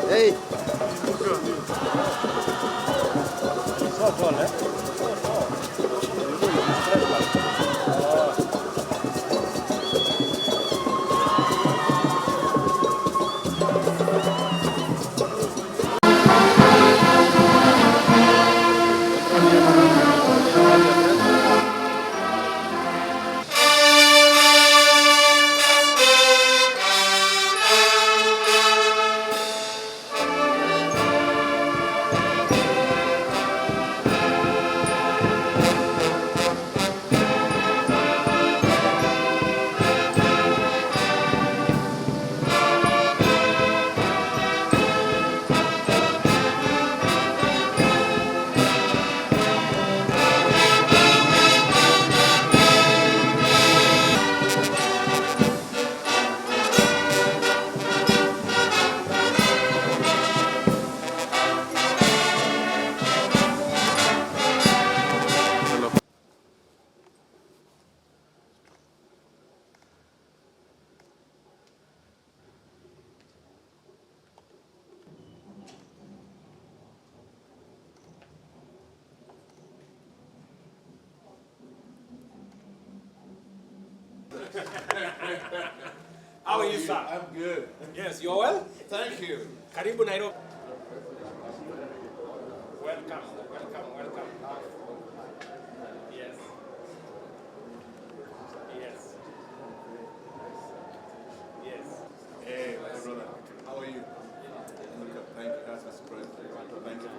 Hey! How are you, sir? I'm good. Yes, you're well? Thank you. Karibu Nairobi. Welcome, welcome, welcome. Yes. Yes. Yes. Hey, my brother. How are you? Thank you. That's a surprise. Thank you.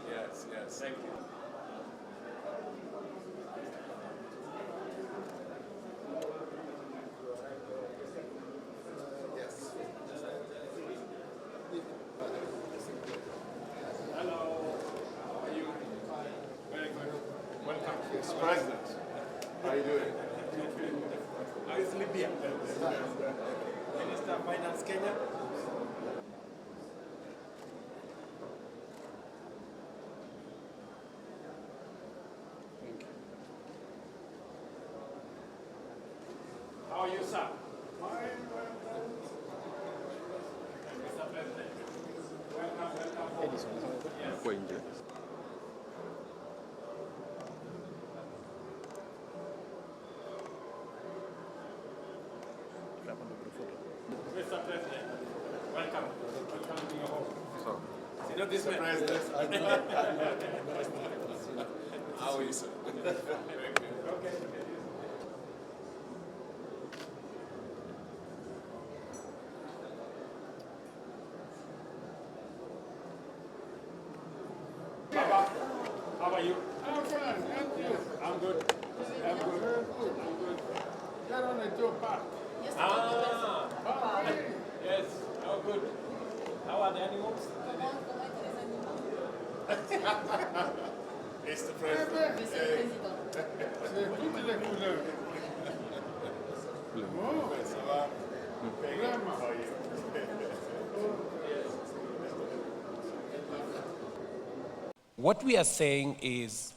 Yes, yes. Thank you. Yes. Hello. How are you? Very good. Welcome. Mr. President, how are you doing? How is Libya? Minister of Finance Kenya? How are you, sir? Mr. President. Welcome, welcome. Yes. Mr. President, welcome. Welcome to your home. You know this Mr. man? President, how are you, sir? Okay. Baba, how are you? I'm fine, thank you. I'm good. I'm good. Very good. I'm good. Get on the Joe Park. Ah, Oh, really? yes. Oh, good. How are the animals? Mr. President. Hey. C'est toutes les couleurs. Oh, Ça va? vraiment. How are you? What we are saying is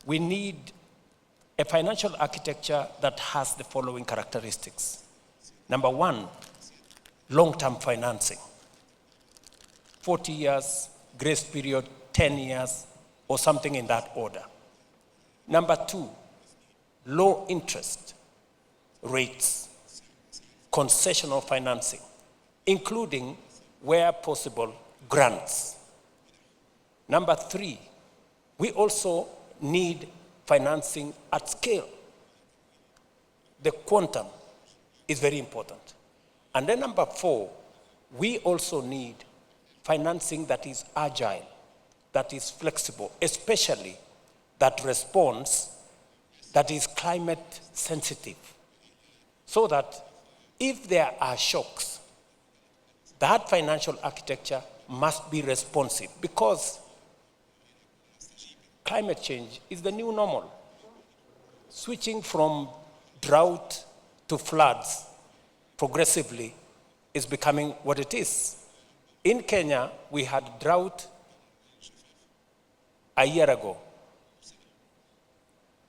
we need a financial architecture that has the following characteristics. Number one, long-term financing. 40 years, grace period, 10 years, or something in that order. Number two, low interest rates, concessional financing, including, where possible, grants. Number three, we also need financing at scale. The quantum is very important. And then number 4, we also need financing that is agile, that is flexible, especially that responds, that is climate sensitive. So that if there are shocks, that financial architecture must be responsive, because climate change is the new normal. Switching from drought to floods progressively is becoming what it is. In Kenya, we had drought a year ago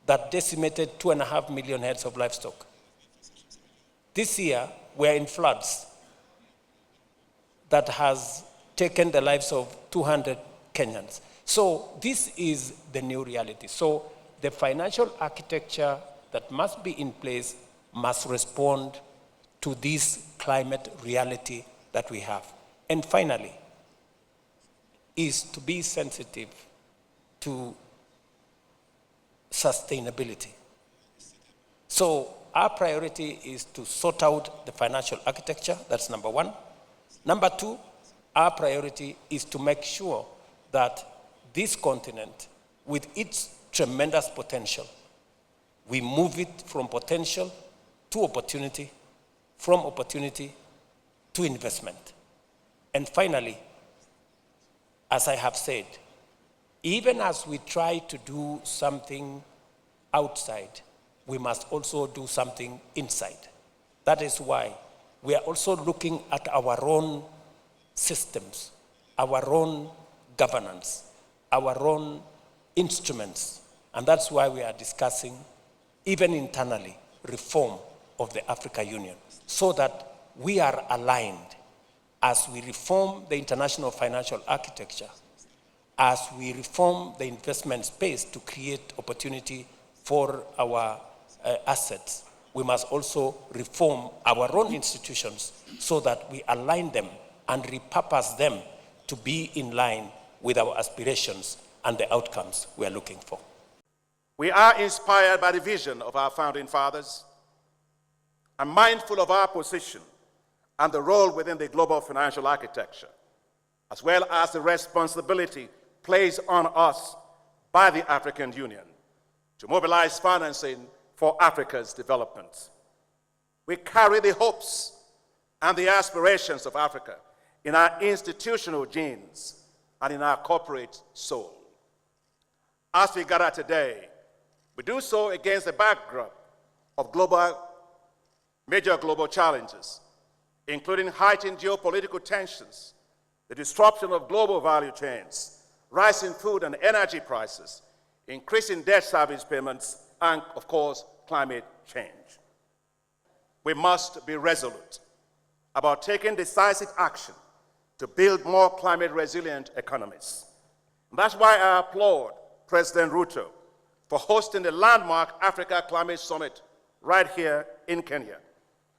that decimated 2.5 million heads of livestock. This year, we're in floods that has taken the lives of 200 Kenyans. So this is the new reality. So the financial architecture that must be in place must respond to this climate reality that we have. And finally, is to be sensitive to sustainability. So our priority is to sort out the financial architecture. That's number 1. Number 2, our priority is to make sure that this continent, with its tremendous potential, we move it from potential to opportunity, from opportunity to investment. And finally, as I have said, even as we try to do something outside, we must also do something inside. That is why we are also looking at our own systems, our own governance, our own instruments. And that's why we are discussing, even internally, reform of the Africa Union, so that we are aligned as we reform the international financial architecture, as we reform the investment space to create opportunity for our assets. We must also reform our own institutions so that we align them and repurpose them to be in line with our aspirations and the outcomes we are looking for. We are inspired by the vision of our founding fathers and mindful of our position and the role within the global financial architecture, as well as the responsibility placed on us by the African Union to mobilize financing for Africa's development. We carry the hopes and the aspirations of Africa in our institutional genes and in our corporate soul. As we gather today, we do so against the backdrop of major global challenges, including heightened geopolitical tensions, the disruption of global value chains, rising food and energy prices, increasing debt service payments, and, of course, climate change. We must be resolute about taking decisive action to build more climate-resilient economies. And that's why I applaud President Ruto for hosting the landmark Africa Climate Summit right here in Kenya,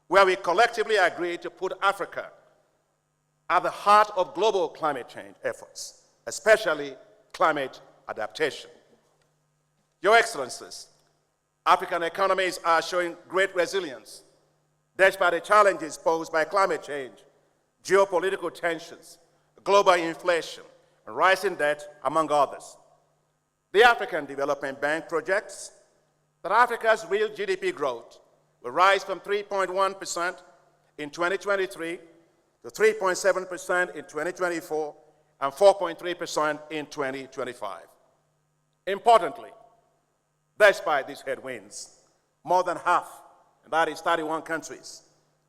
where we collectively agreed to put Africa at the heart of global climate change efforts, especially climate adaptation. Your Excellencies, African economies are showing great resilience despite the challenges posed by climate change, geopolitical tensions, global inflation, and rising debt, among others. The African Development Bank projects that Africa's real GDP growth will rise from 3.1% in 2023 to 3.7% in 2024 and 4.3% in 2025. Importantly, despite these headwinds, more than half, and that is 31 countries,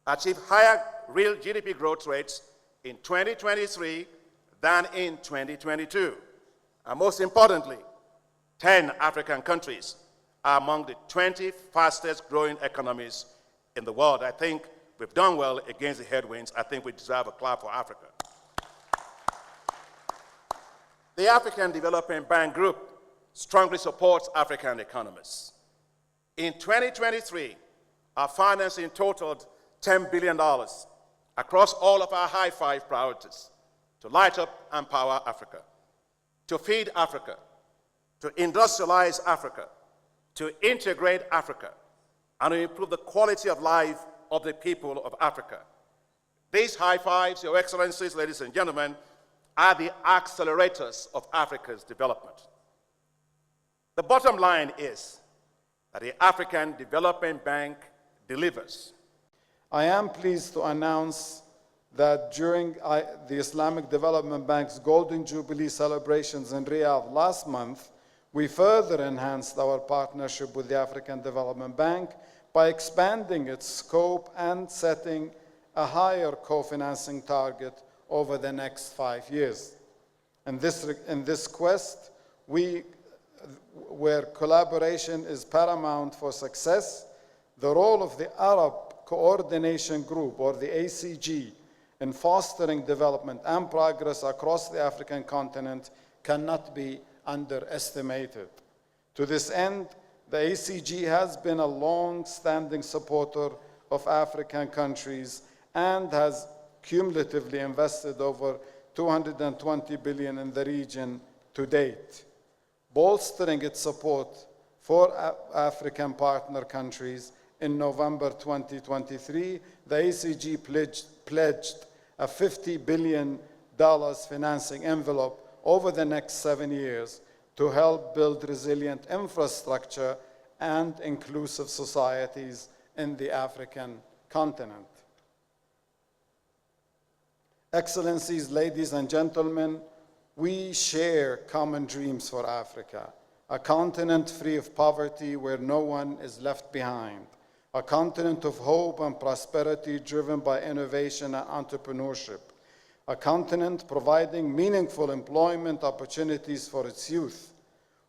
achieved higher real GDP growth rates in 2023 than in 2022. And most importantly, 10 African countries are among the 20 fastest growing economies in the world. I think we've done well against the headwinds. I think we deserve a clap for Africa. The African Development Bank Group strongly supports African economies. In 2023, our financing totaled $10 billion across all of our high five priorities: to light up and power Africa, to feed Africa, to industrialize Africa, to integrate Africa, and to improve the quality of life of the people of Africa, These high fives, Your Excellencies, ladies and gentlemen, are the accelerators of Africa's development. The bottom line is that the African Development Bank delivers. I am pleased to announce that during the Islamic Development Bank's Golden Jubilee celebrations in Riyadh last month, we further enhanced our partnership with the African Development Bank by expanding its scope and setting a higher co-financing target over the next 5 years. In this quest, where collaboration is paramount for success, the role of the Arab Coordination Group, or the ACG, in fostering development and progress across the African continent cannot be underestimated. To this end, the ACG has been a long-standing supporter of African countries and has cumulatively invested over $220 billion in the region to date. Bolstering its support for African partner countries, in November 2023, the ACG pledged a $50 billion financing envelope over the next 7 years to help build resilient infrastructure and inclusive societies in the African continent. Excellencies, ladies and gentlemen, we share common dreams for Africa, a continent free of poverty where no one is left behind, a continent of hope and prosperity driven by innovation and entrepreneurship, a continent providing meaningful employment opportunities for its youth.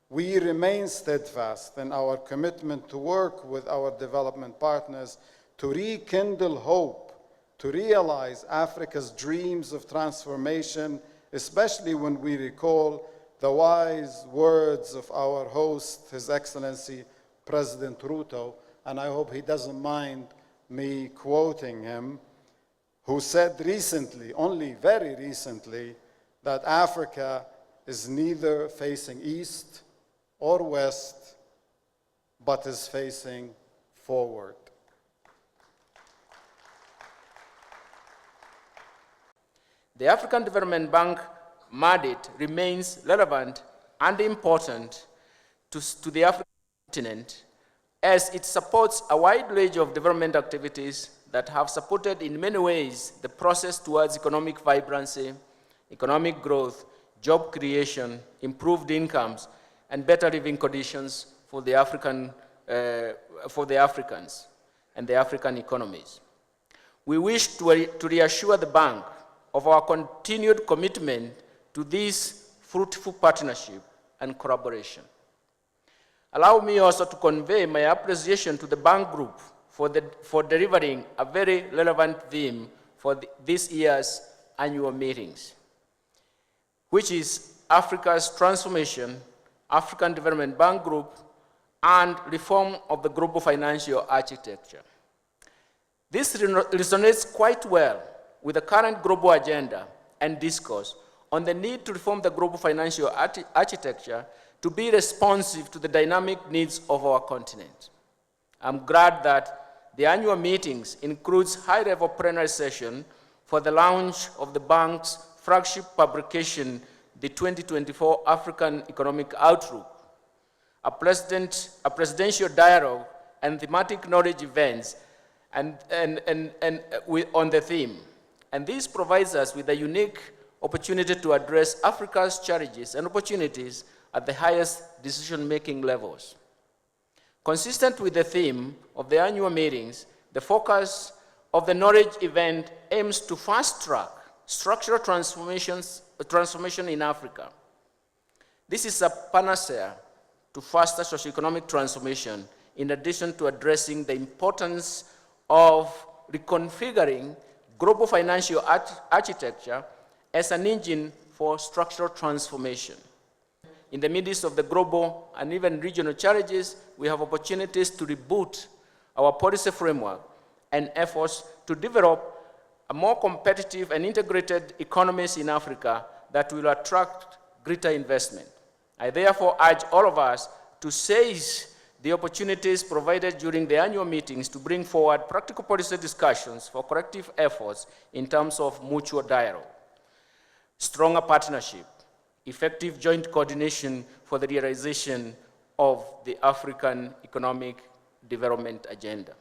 We remain steadfast in our commitment to work with our development partners to rekindle hope, to realize Africa's dreams of transformation, especially when we recall the wise words of our host, His Excellency President Ruto, and I hope he doesn't mind me quoting him, who said recently, only very recently, that Africa is neither facing east or west, but is facing forward. The African Development Bank mandate remains relevant and important to the African continent, as it supports a wide range of development activities that have supported in many ways the process towards economic vibrancy, economic growth, job creation, improved incomes, and better living conditions for the Africans and the African economies. We wish to reassure the bank of our continued commitment to this fruitful partnership and collaboration. Allow me also to convey my appreciation to the bank group for delivering a very relevant theme for this year's annual meetings, which is Africa's transformation, African Development Bank Group, and reform of the global financial architecture. This resonates quite well with the current global agenda and discourse on the need to reform the global financial architecture to be responsive to the dynamic needs of our continent. I'm glad that the annual meetings includes high-level plenary session for the launch of the bank's flagship publication, the 2024 African Economic Outlook, a presidential dialogue and thematic knowledge events on the theme. And this provides us with a unique opportunity to address Africa's challenges and opportunities at the highest decision-making levels. Consistent with the theme of the annual meetings, the focus of the knowledge event aims to fast-track structural transformation in Africa. This is a panacea to faster socioeconomic transformation, in addition to addressing the importance of reconfiguring global financial architecture as an engine for structural transformation. In the midst of the global and even regional challenges, we have opportunities to reboot our policy framework and efforts to develop a more competitive and integrated economies in Africa that will attract greater investment. I therefore urge all of us to seize the opportunities provided during the annual meetings to bring forward practical policy discussions for corrective efforts in terms of mutual dialogue, stronger partnership, effective joint coordination for the realization of the African Economic Development Agenda.